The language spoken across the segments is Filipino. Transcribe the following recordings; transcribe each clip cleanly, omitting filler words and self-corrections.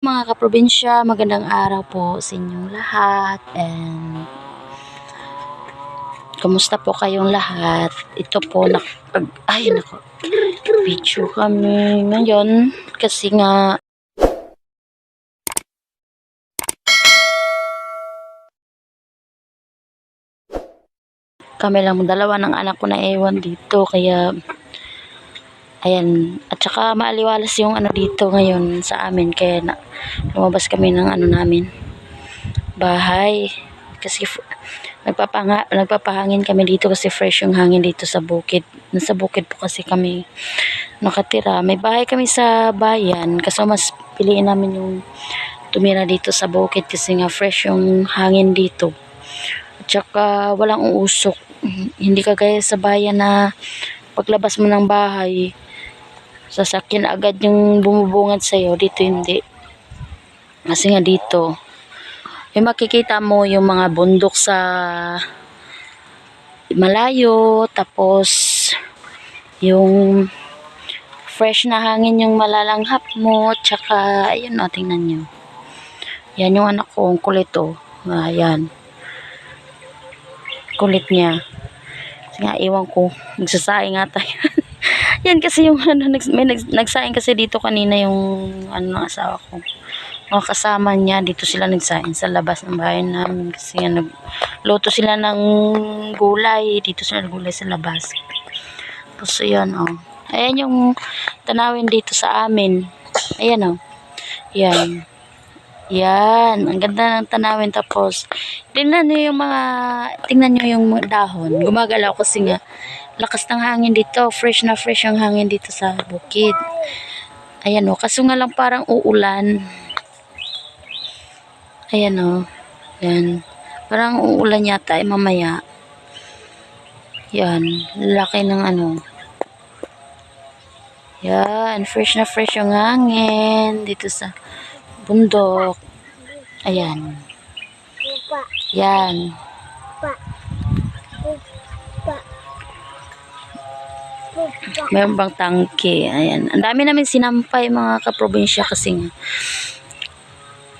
Mga kaprobinsya, magandang araw po sa inyong lahat, and kumusta po kayong lahat? Ito po ay nako, video kami ngayon kasi nga kami lang dalawa ng anak ko na ewan dito, kaya ayan, at saka maaliwalas yung ano dito ngayon sa amin, kaya lumabas kami ng ano namin bahay kasi nagpapahangin kami dito kasi fresh yung hangin dito sa bukid. Nasa bukid po kasi kami nakatira. May bahay kami sa bayan, kaso mas piliin namin yung tumira dito sa bukid kasi nga fresh yung hangin dito. At saka walang uusok. Hindi kagaya sa bayan na paglabas mo ng bahay, sasakyan agad yung bumubungad sa'yo. Dito hindi. Kasi nga dito, yung makikita mo yung mga bundok sa malayo, tapos yung fresh na hangin yung malalanghap mo, tsaka ayun o, tingnan nyo. Yan yung anak ko, ang kulit o. Ayan. Kulit niya. Kasi nga, iwan ko, nagsasaing nga tayo. Yan kasi yung ano, nagsaing kasi dito kanina yung ano ng asawa ko. Mga kasama niya, dito sila nagsaing sa labas ng bahay namin kasi nga nagluto sila ng gulay, dito sila naggulay sa labas. Tapos ayan o, ayan yung tanawin dito sa amin, ayan o, yan, yan, ang ganda ng tanawin. Tapos tingnan nyo yung dahon, gumagalaw kasi nga lakas ng hangin dito, fresh na fresh yung hangin dito sa bukid. Ayan o, kaso nga lang parang uulan. Ayan o. Yan. Parang uulan yata ay mamaya. Yan. Laki ng ano. Yan. Fresh na fresh yung hangin dito sa bundok. Ayan. Yan. Mayroon bang tangke. Ayan. Ang dami namin sinampay mga kaprobinsya kasi nga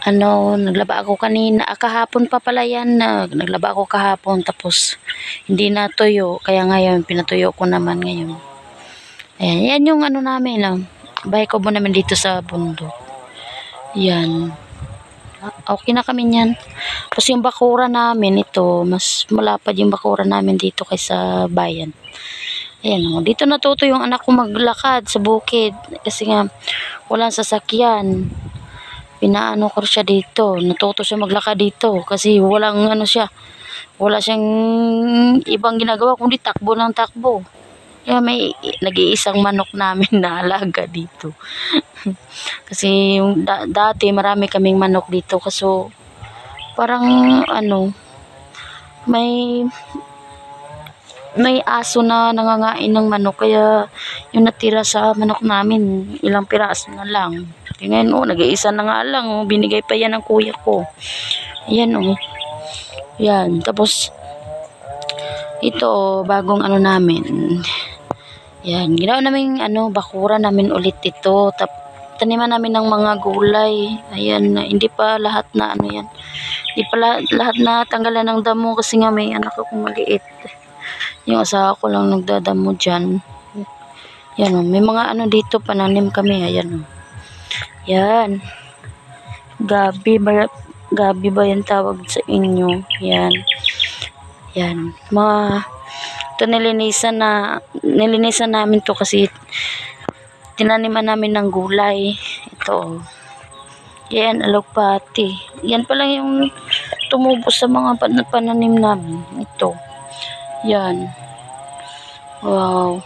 ano, naglaba ako kanina, kahapon pa pala yan, naglaba ako kahapon, tapos hindi natuyo, kaya ngayon pinatuyo ko naman ngayon. Ayan, yan yung ano namin lang, bahay ko mo namin dito sa bundok. Yan, okay na kami yan. Tapos yung bakura namin ito, mas malapad yung bakura namin dito kaysa bayan. Ayan, dito natuto yung anak ko maglakad sa bukid kasi nga walang sasakyan. Pinaano ko siya dito, natuto siya maglakad dito kasi walang ano siya, wala siyang ibang ginagawa kundi takbo ng takbo. Kaya may nag-iisang manok namin na alaga dito. Kasi yung dati marami kaming manok dito, kaso parang ano, may aso na nangangain ng manok, kaya yung natira sa manok namin ilang piraso na lang. Tingnan o, nag-iisa na nga lang o, binigay pa yan ng kuya ko. Ayan o, yan. Tapos ito bagong ano namin, yan, ginawa namin ano, bakura namin ulit ito. Taniman namin ng mga gulay. Ayan, hindi pa lahat na ano yan, hindi pa lahat na tanggalan ng damo kasi nga may anak akong maliit. Yung asawa ko lang nagdadamo dyan. Yan o, may mga ano dito, pananim kami. Ayan o. Yan. Gabi ba yung tawag sa inyo? Yan. Yan. Ito nilinisan namin to kasi tinaniman namin ng gulay. Ito. Yan, alokpati. Yan pa lang yung tumubo sa mga pananim namin. Ito. Yan. Wow.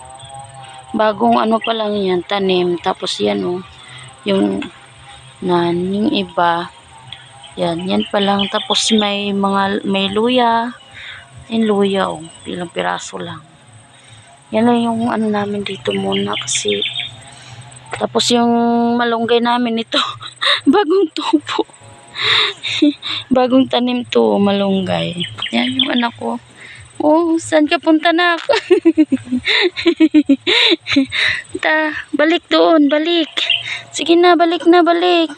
Bagong ano pa lang yan, tanim. Tapos yan o. Yung iba. Yan pa lang. Tapos may luya. Yung luya o. Ilang piraso lang. Yan lang yung ano namin dito muna kasi. Tapos yung malunggay namin ito. Bagong tubo. Bagong tanim to, malunggay. Yan yung anak ko. Oh, saan ka punta na ako? Balik doon, balik. Sige na, balik na, balik.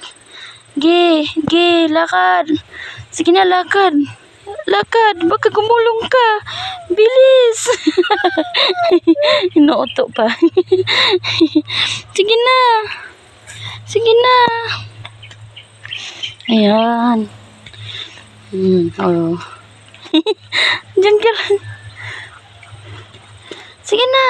Gi, lakad. Sige na, lakad. Lakad, baka gumulong ka. Bilis. Inuuto pa. Sige na. Sige na. Ayan. Oh. Diyan ka lang. Sige na.